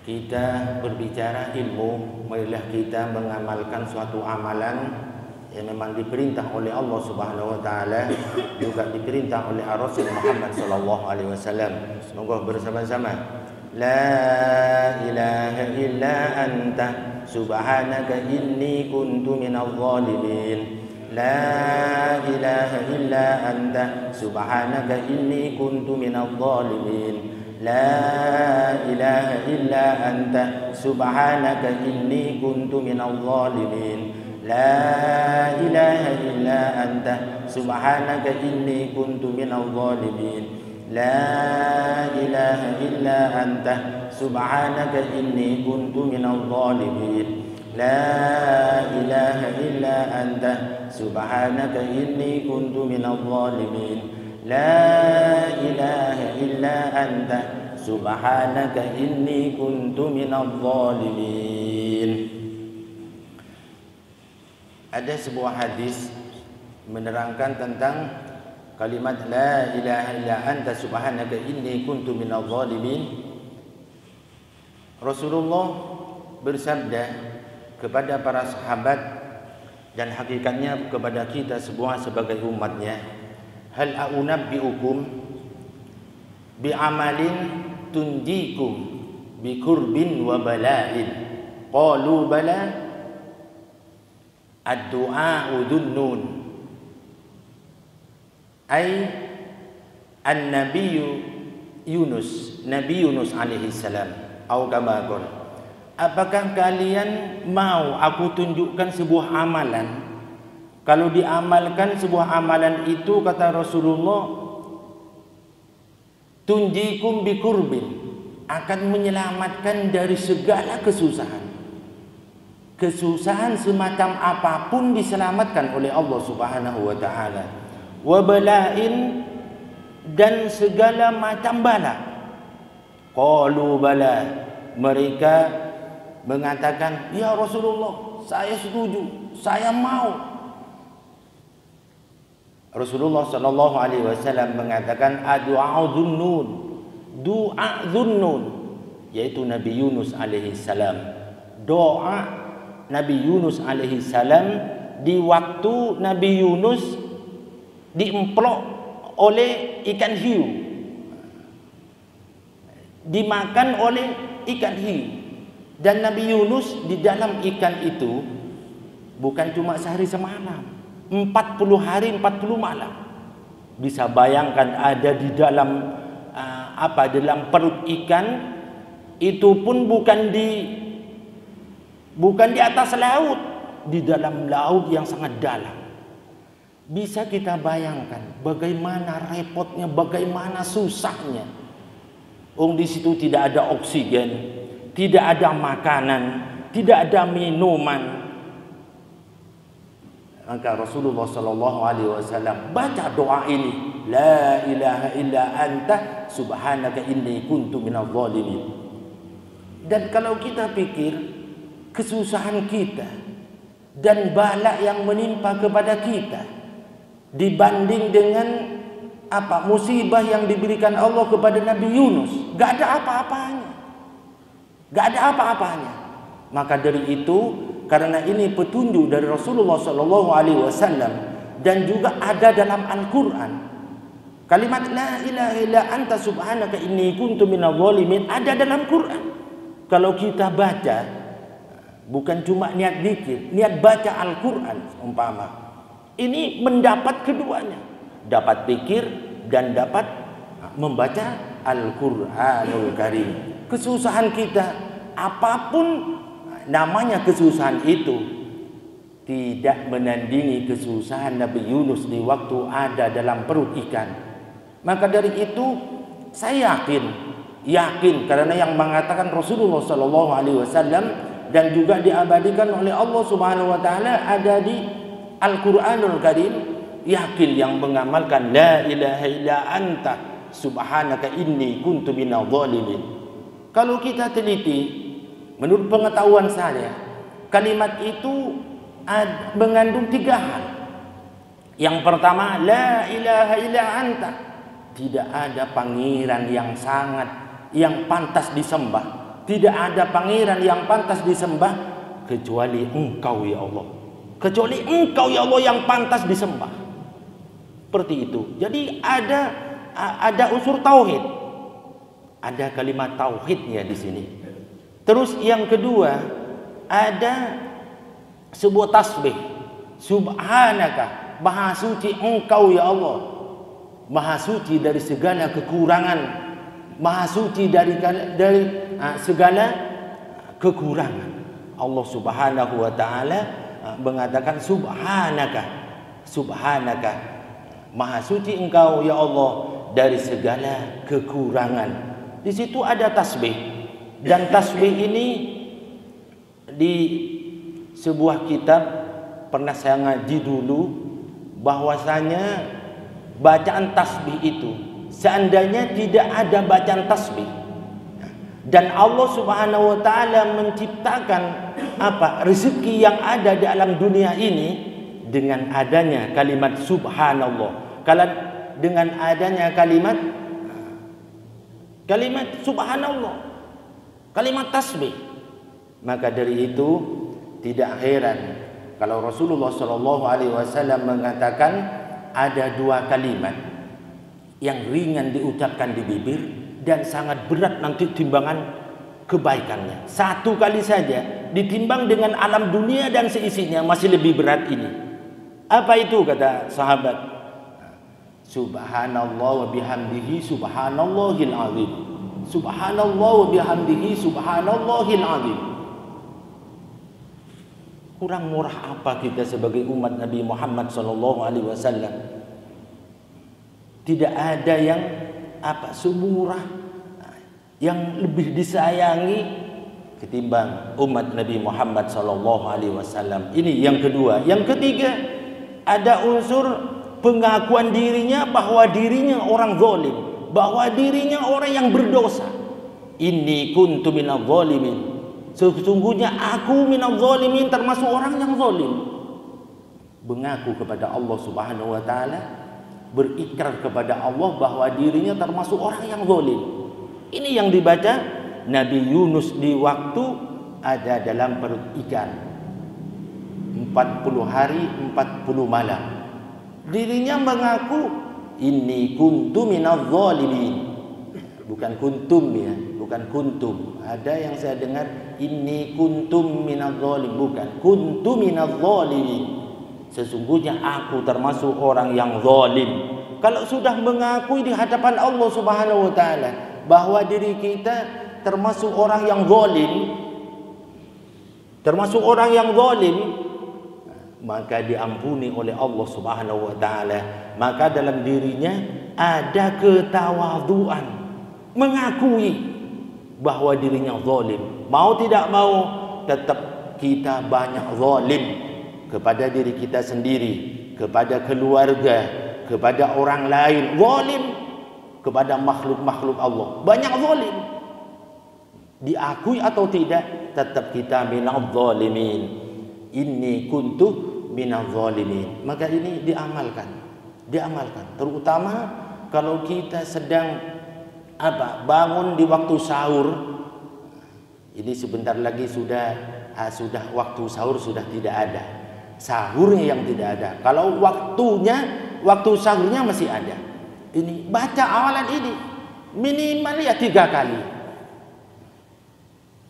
kita berbicara ilmu, marilah kita mengamalkan suatu amalan yang memang diperintah oleh Allah Subhanahu wa taala, juga diperintah oleh Rasul Muhammad sallallahu alaihi wasallam. Semoga bersama-sama. La ilaha illa anta subhanaka inni kuntu minadh dhalimin. La ilaha illa anta subhanaka inni kuntu minadh dhalimin. La ilaha illa anta subhanaka inni kuntu minadh dhalimin. La ilaha illa anta subhanaka inni kuntu minadh dhalimin. La ilaha illa anta subhanaka inni kuntu minadh dhalimin. La ilaha illa anta subhanaka inni kuntu minadh dhalimin. La ilaha illa anta subhanaka inni kuntu minadh dhalimin. Ada sebuah hadis menerangkan tentang kalimat la ilaha illa anta subhanaka inni kuntu minadh dhalimin. Rasulullah bersabda kepada para sahabat dan hakikatnya kepada kita semua sebagai umatnya, hal a'unabbi'ukum bi'amalin tunjikum bikurbin wa bala'in. Qalu bala. Ad-du'a'u dhunnun. Ay an-nabiyyu Yunus, Nabi Yunus alaihi salam, atau kama qala, apakah kalian mau aku tunjukkan sebuah amalan? Kalau diamalkan sebuah amalan itu, kata Rasulullah, tunjikum bikurbin, akan menyelamatkan dari segala kesusahan. Kesusahan semacam apapun diselamatkan oleh Allah Subhanahu wa taala. Wa bala'in, dan segala macam bala. Qalu bala, mereka mengatakan, ya Rasulullah, saya setuju, saya mau. Rasulullah sallallahu alaihi wasallam mengatakan, adu'a dhunnun, du'a dhunnun, yaitu Nabi Yunus alaihi salam. Doa Nabi Yunus alaihi salam di waktu Nabi Yunus diemplok oleh ikan hiu, dimakan oleh ikan hiu. Dan Nabi Yunus di dalam ikan itu bukan cuma sehari semalam, 40 hari 40 malam. Bisa bayangkan ada di dalam dalam perut ikan itu pun bukan di atas laut, di dalam laut yang sangat dalam. Bisa kita bayangkan bagaimana repotnya, bagaimana susahnya. Di situ tidak ada oksigen, tidak ada makanan, tidak ada minuman. Maka Rasulullah sallallahu alaihi wasallam baca doa ini, la ilaha illa anta subhanaka inni kuntu minadh dhalimin. Dan kalau kita pikir kesusahan kita dan bala yang menimpa kepada kita dibanding dengan musibah yang diberikan Allah kepada Nabi Yunus, gak ada apa-apanya, gak ada apa-apanya. Maka dari itu, karena ini petunjuk dari Rasulullah sallallahu alaihi wasallam dan juga ada dalam Al-Qur'an, kalimat la ilaha illa anta subhanaka inni kuntu minadh dhalimin ada dalam Quran. Kalau kita baca, bukan cuma niat zikir, niat baca Al-Quran umpama, ini mendapat keduanya, dapat zikir dan dapat membaca Al-Quranul Karim. Kesusahan kita, apapun namanya kesusahan itu, tidak menandingi kesusahan Nabi Yunus di waktu ada dalam perut ikan. Maka dari itu saya yakin karena yang mengatakan Rasulullah sallallahu alaihi wasallam dan juga diabadikan oleh Allah Subhanahu wa taala ada di Al-Qur'anul Karim, yakin yang mengamalkan la ilaha illa anta subhanaka inni kuntu minadh dhalimin. Kalau kita teliti, menurut pengetahuan saya, kalimat itu mengandung 3 hal. Yang pertama, la ilaha illa anta, tidak ada pangeran yang pantas disembah, tidak ada pangeran yang pantas disembah kecuali Engkau ya Allah. Kecuali Engkau ya Allah yang pantas disembah. Seperti itu. Jadi ada unsur tauhid. Ada kalimat tauhidnya di sini. Terus yang kedua, ada sebuah tasbih. Subhanaka, maha suci Engkau ya Allah. Maha suci dari segala kekurangan. Maha suci dari segala kekurangan. Allah Subhanahu wa taala mengatakan subhanaka. Subhanaka, maha suci Engkau ya Allah dari segala kekurangan. Di situ ada tasbih, dan tasbih ini di sebuah kitab pernah saya ngaji dulu bahwasanya bacaan tasbih itu seandainya tidak ada bacaan tasbih dan Allah Subhanahu wa taala menciptakan rezeki yang ada di alam dunia ini dengan adanya kalimat subhanallah, kalau dengan adanya kalimat subhanallah, kalimat tasbih, maka dari itu tidak heran kalau Rasulullah Shallallahu Alaihi Wasallam mengatakan ada dua kalimat yang ringan diucapkan di bibir dan sangat berat nanti timbangan kebaikannya. Satu kali saja ditimbang dengan alam dunia dan seisinya masih lebih berat ini. Apa itu kata sahabat? Subhanallah wa bihamdihi subhanallahil azim. Subhanallah wa bihamdihi subhanallahil azim. Kurang murah apa kita sebagai umat Nabi Muhammad sallallahu alaihi wasallam? Tidak ada yang semurah, yang lebih disayangi ketimbang umat Nabi Muhammad sallallahu alaihi wasallam. Ini yang kedua. Yang ketiga, ada unsur pengakuan dirinya bahwa dirinya orang zalim, bahwa dirinya orang yang berdosa. Inni kuntu minadh zalimin. Sesungguhnya aku minadh zalimin, termasuk orang yang zalim. Mengaku kepada Allah Subhanahu wa taala, berikrar kepada Allah bahwa dirinya termasuk orang yang zalim. Ini yang dibaca Nabi Yunus di waktu ada dalam perut ikan 40 hari 40 malam. Dirinya mengaku inni kuntu minadh zalimin. Bukan kuntum ya, bukan kuntum. Ada yang saya dengar inni kuntum minadh zalim, bukan. Kuntu minadh zalimin. Sesungguhnya aku termasuk orang yang zalim. Kalau sudah mengakui di hadapan Allah Subhanahu wa taala bahwa diri kita termasuk orang yang zalim, termasuk orang yang zalim, maka diampuni oleh Allah Subhanahu wa taala. Maka dalam dirinya ada ketawadhuan, mengakui bahwa dirinya zalim. Mau tidak mau tetap kita banyak zalim kepada diri kita sendiri, kepada keluarga, kepada orang lain, zalim kepada makhluk-makhluk Allah. Banyak zalim. Diakui atau tidak, tetap kita minadh zalimin. Inni kuntu minadh zalimin. Maka ini diamalkan. Terutama kalau kita sedang bangun di waktu sahur. Ini sebentar lagi sudah waktu sahur sudah tidak ada. Sahurnya yang tidak ada. Kalau waktu sahurnya masih ada. Ini baca awalan ini minimal ya 3 kali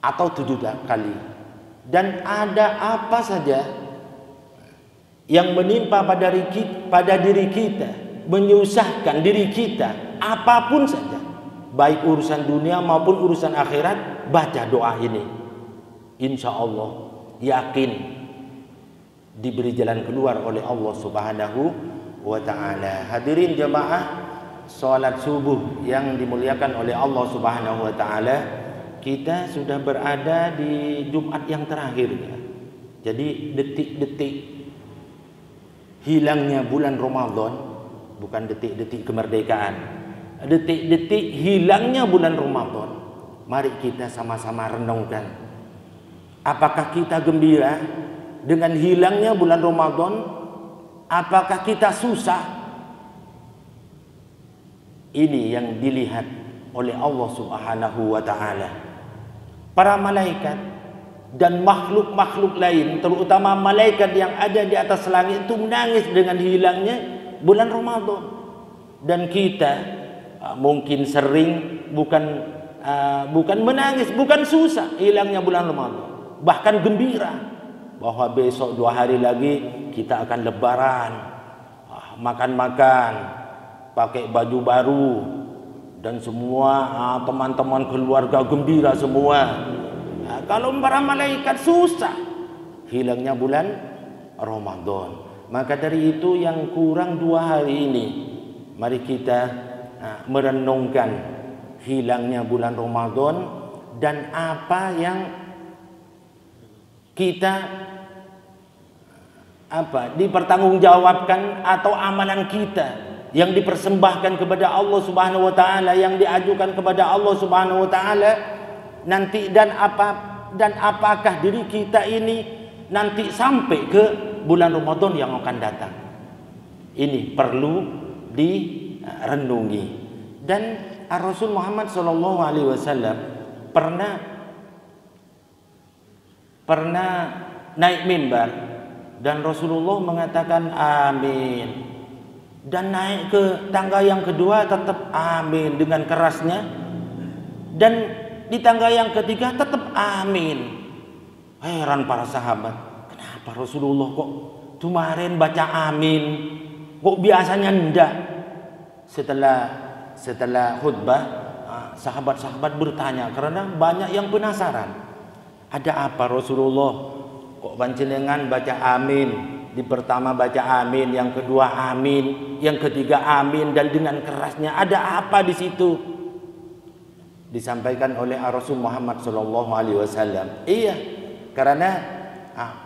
atau 7 kali. Dan ada apa saja yang menimpa pada diri kita, menyusahkan diri kita, apapun saja, baik urusan dunia maupun urusan akhirat, baca doa ini. Insya Allah yakin diberi jalan keluar oleh Allah Subhanahu wa ta'ala. Hadirin jamaah salat subuh yang dimuliakan oleh Allah Subhanahu wa ta'ala, kita sudah berada di Jumat yang terakhir ya. Jadi detik-detik hilangnya bulan Ramadan, bukan detik-detik kemerdekaan, detik-detik hilangnya bulan Ramadan. Mari kita sama-sama renungkan, apakah kita gembira dengan hilangnya bulan Ramadan? Apakah kita susah? Ini yang dilihat oleh Allah Subhanahu wa ta'ala. para malaikat dan makhluk-makhluk lain, terutama malaikat yang ada di atas langit itu menangis dengan hilangnya bulan Ramadan. Dan kita mungkin sering bukan menangis, bukan susah hilangnya bulan Ramadan, bahkan gembira bahwa besok 2 hari lagi kita akan lebaran, makan-makan, pakai baju baru, dan semua teman-teman keluarga gembira semua. Kalau para malaikat susah hilangnya bulan Ramadan. Maka dari itu yang kurang 2 hari ini, mari kita merenungkan hilangnya bulan Ramadan dan apa yang kita dipertanggungjawabkan atau amalan kita yang dipersembahkan kepada Allah Subhanahu wa taala, yang diajukan kepada Allah Subhanahu wa taala nanti, dan apakah diri kita ini nanti sampai ke bulan Ramadan yang akan datang. Ini perlu direnungi. Dan Rasul Muhammad sallallahu alaihi wasallam pernah naik mimbar dan Rasulullah mengatakan amin. Dan naik ke tangga yang kedua tetap amin dengan kerasnya. Dan di tangga yang ketiga tetap amin. Heran para sahabat, kenapa Rasulullah kok kemarin baca amin, kok biasanya enggak? Setelah khutbah, sahabat-sahabat bertanya karena banyak yang penasaran. Ada apa Rasulullah kok panjenengan baca amin? Di pertama baca amin, yang kedua amin, yang ketiga amin, dan dengan kerasnya. Ada apa di situ? Disampaikan oleh Rasul Muhammad sallallahu alaihi wasallam. Iya, karena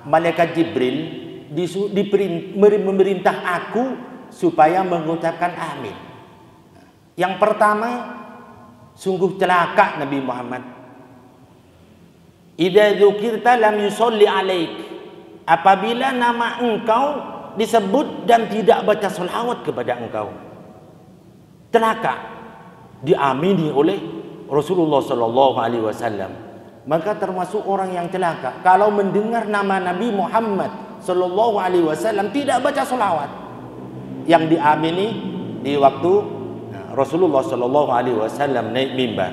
malaikat Jibril memerintah aku supaya mengucapkan amin. Yang pertama, sungguh celaka Nabi Muhammad. Idza dzukirta lam yusolli alaik. Apabila nama engkau disebut dan tidak baca sholawat kepada engkau, celaka, diamini oleh Rasulullah sallallahu alaihi wasallam. Maka termasuk orang yang celaka kalau mendengar nama Nabi Muhammad sallallahu alaihi wasallam tidak baca sholawat yang diamini di waktu Rasulullah sallallahu alaihi wasallam naik mimbar.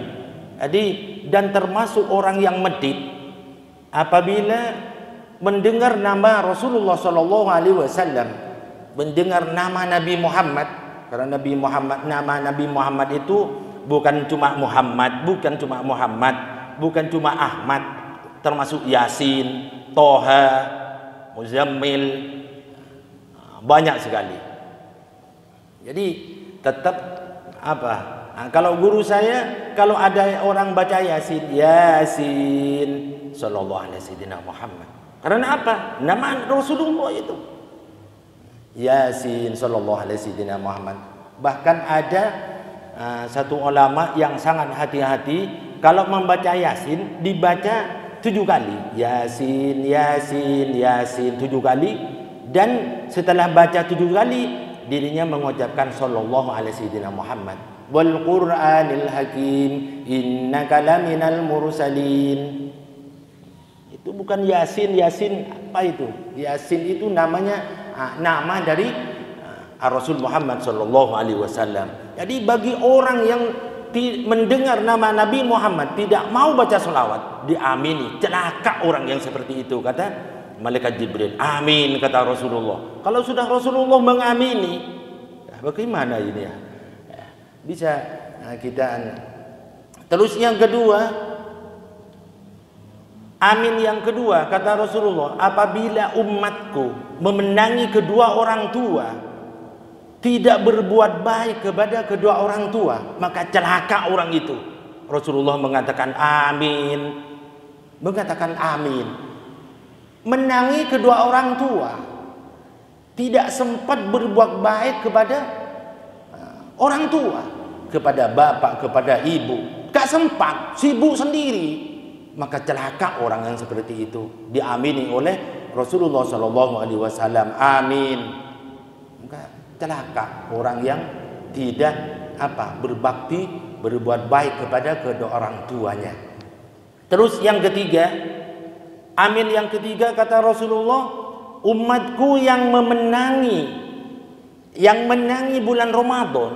Jadi, dan termasuk orang yang medit apabila mendengar nama Rasulullah sallallahu alaihi wasallam, mendengar nama Nabi Muhammad, karena nama Nabi Muhammad itu bukan cuma Muhammad, bukan cuma Ahmad, termasuk Yasin, Toha, Muzammil, banyak sekali. Jadi tetap kalau guru saya, kalau ada orang baca Yasin sallallahu alaihi wasallam Muhammad. Karena apa? Nama Rasulullah itu Yasin sallallahu alaihi wasallam Muhammad. Bahkan ada satu ulama yang sangat hati-hati kalau membaca Yasin, dibaca 7 kali. Yasin, Yasin, Yasin 7 kali. Dan setelah baca 7 kali, dirinya mengucapkan sallallahu alaihi wasallam Muhammad. Wal Qur'anil Hakim innaka laminal mursalin. Itu bukan Yasin apa itu? Yasin itu namanya nama dari Rasul Muhammad sallallahu alaihi wasallam. Jadi bagi orang yang mendengar nama Nabi Muhammad tidak mau baca selawat, diamini. Celaka orang yang seperti itu, kata malaikat Jibril. Amin, kata Rasulullah. Kalau sudah Rasulullah mengamini, bagaimana ini ya? Bisa kita. Terus yang kedua, amin yang kedua, kata Rasulullah, apabila umatku memenangi kedua orang tua, tidak berbuat baik kepada kedua orang tua, maka celaka orang itu. Rasulullah mengatakan amin. Menangi kedua orang tua, tidak sempat berbuat baik kepada orang tua, kepada bapak, kepada ibu, gak sempat, sibuk sendiri. Maka celaka orang yang seperti itu, diamini oleh Rasulullah sallallahu alaihi wasallam. Amin. Maka celaka orang yang tidak berbakti, berbuat baik kepada kedua orang tuanya. Terus yang ketiga, amil yang ketiga kata Rasulullah, umatku yang menangi bulan Ramadan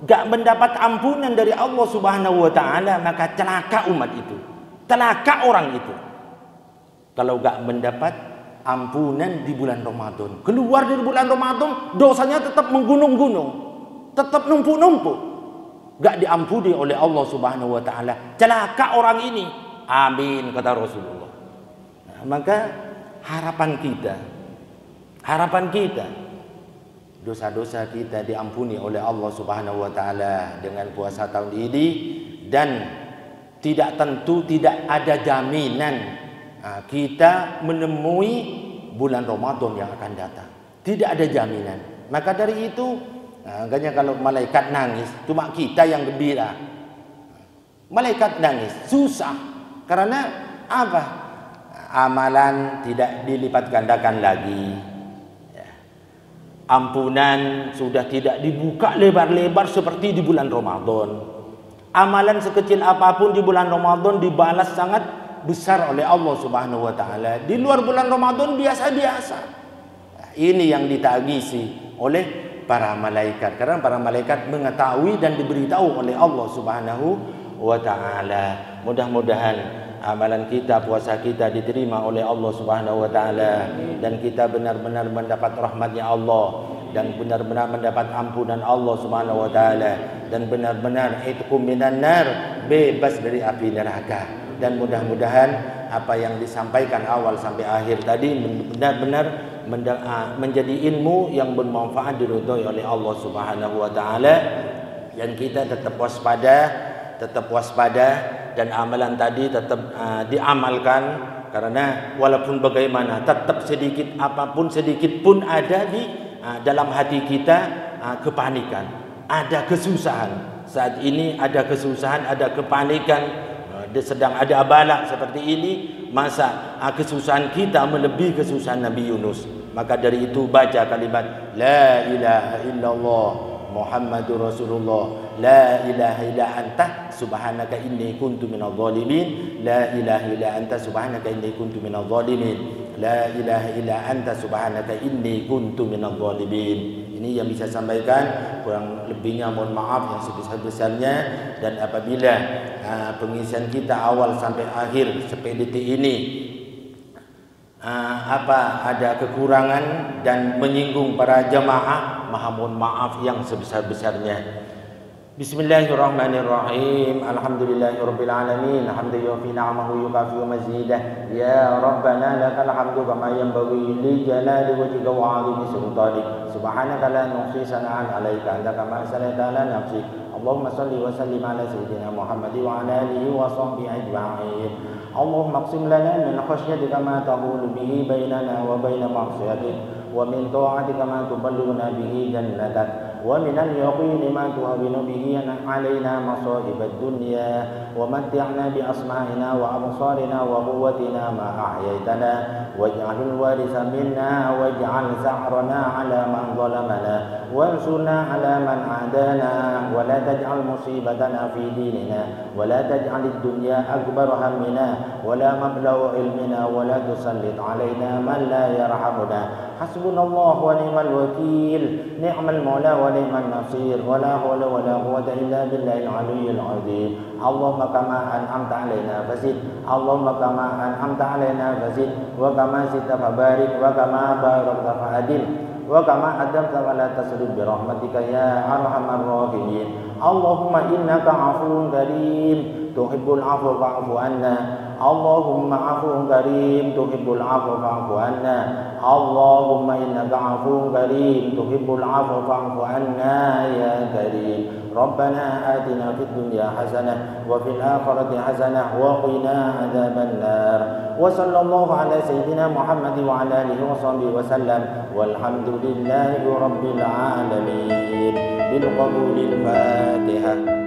gak mendapat ampunan dari Allah Subhanahu wa taala, maka celaka umat itu. Celaka orang itu. Kalau gak mendapat ampunan di bulan Ramadan. Keluar dari bulan Ramadan, dosanya tetap menggunung-gunung, tetap numpuk-numpuk. Gak diampuni oleh Allah Subhanahu wa taala. Celaka orang ini. Amin kata Rasulullah. Nah, maka harapan kita dosa-dosa kita diampuni oleh Allah Subhanahu wa taala dengan puasa tahun ini, dan tidak ada jaminan kita menemui bulan Ramadan yang akan datang. Tidak ada jaminan. Maka dari itu, makanya kalau malaikat nangis, cuma kita yang gembira. Malaikat nangis, susah. Karena apa? Amalan tidak dilipat gandakan lagi. Ampunan sudah tidak dibuka lebar-lebar seperti di bulan Ramadan. Amalan sekecil apapun di bulan Ramadan dibalas sangat besar oleh Allah Subhanahu wa taala. Di luar bulan Ramadan biasa-biasa. Ini yang ditagisi oleh para malaikat, karena para malaikat mengetahui dan diberitahu oleh Allah Subhanahu wa taala. Mudah-mudahan amalan kita, puasa kita diterima oleh Allah Subhanahu wa taala, dan kita benar-benar mendapat rahmatnya Allah, dan benar-benar mendapat ampunan Allah Subhanahu wa taala, dan benar-benar itqum minan nar, bebas dari api neraka. Dan mudah-mudahan apa yang disampaikan awal sampai akhir tadi benar-benar menjadi ilmu yang bermanfaat, diridhoi oleh Allah Subhanahu wa taala, dan kita tetap waspada dan amalan tadi tetap diamalkan, karena walaupun bagaimana tetap sedikit pun ada di dalam hati kita kepanikan, ada kesusahan. Saat ini ada kesusahan, ada kepanikan, sedang ada balak seperti ini, masa kesusahan kita melebihi kesusahan Nabi Yunus. Maka dari itu baca kalimat la ilaha illallah Muhammadur Rasulullah, la ilaha illa anta subhanaka inni kuntu minadh dhalimin, la ilaha illa anta subhanaka inni kuntu minadh dhalimin, la ilaha illa anta subhanaka inni kuntu minadh dhalimin. Ini yang bisa sampaikan, kurang lebihnya mohon maaf yang sebesar-besarnya. Dan apabila pengisian kita awal sampai akhir sampai detik ini ada kekurangan dan menyinggung para jamaah, mohon maaf yang sebesar-besarnya. Bismillahirrahmanirrahim. Alhamdulillahirabbil alamin. Hamdan yufi ni'amahu yukafi mazidah. Ya Rabbana lakal hamdu kama yanbaghi li jalali wajhika wa 'azimi sultanik. Subhanaka la nuhsi sana'an 'alaika anta kama salaita ala nafsi. Allahumma shalli wa sallim ala sayyidina Muhammad wa ala alihi wa sahbihi ajma'in. Allahumma aqsim lana min khashyatika ma tahulu bihi bainana wa baina ma'siyatik, wa min ta'atika ma tuballighuna bihi jannatak, wa min al-yaqini ma tuhawwinu bihi alaina masa'ib ad-dunya, wa matti'na bi asma'ina wa absarina wa quwwatina ma ahyaytana, waj'alhu al-waritha minna waj'al sa'rana 'ala man zalamana wansurna 'ala man 'adana, wa la taj'al musibatana fi dinina, wa la taj'al ad-dunya akbar hammina wa la mablagha ilmina, wa la tusallit 'alaina man la yarhamuna. Hasbunallahu wa ni'mal wakil, ni'mal maula wa ni'man nasir, wa la hawla wa la quwwata illa billahil aliyyil azim. Allahumma kama an'amta 'alaina fazid, Allahumma kama an'amta 'alaina fazid, wa kama sita fabarik, wa kama barakta fa'adil, wa kama adamta wa la tasrif bi rahmatika ya arhamar rahimin. Allahumma innaka 'afuwun karim tuhibbul 'afwa fa'fu anna. Allahumma 'afuwun karim tuhibbul 'afwa fa'fu anna. Allahumma innaka 'afuwun karim tuhibbul 'afwa fa'fu anna ya karim. Rabbana atina fid dunya hasanah wa fil akhirati hasanah wa qina adzaban nar. Wa sallallahu ala sayyidina Muhammad wa ala alihi wa sahbihi wa sallam. Walhamdulillahi rabbil alamin. Bil qabulil Fatihah.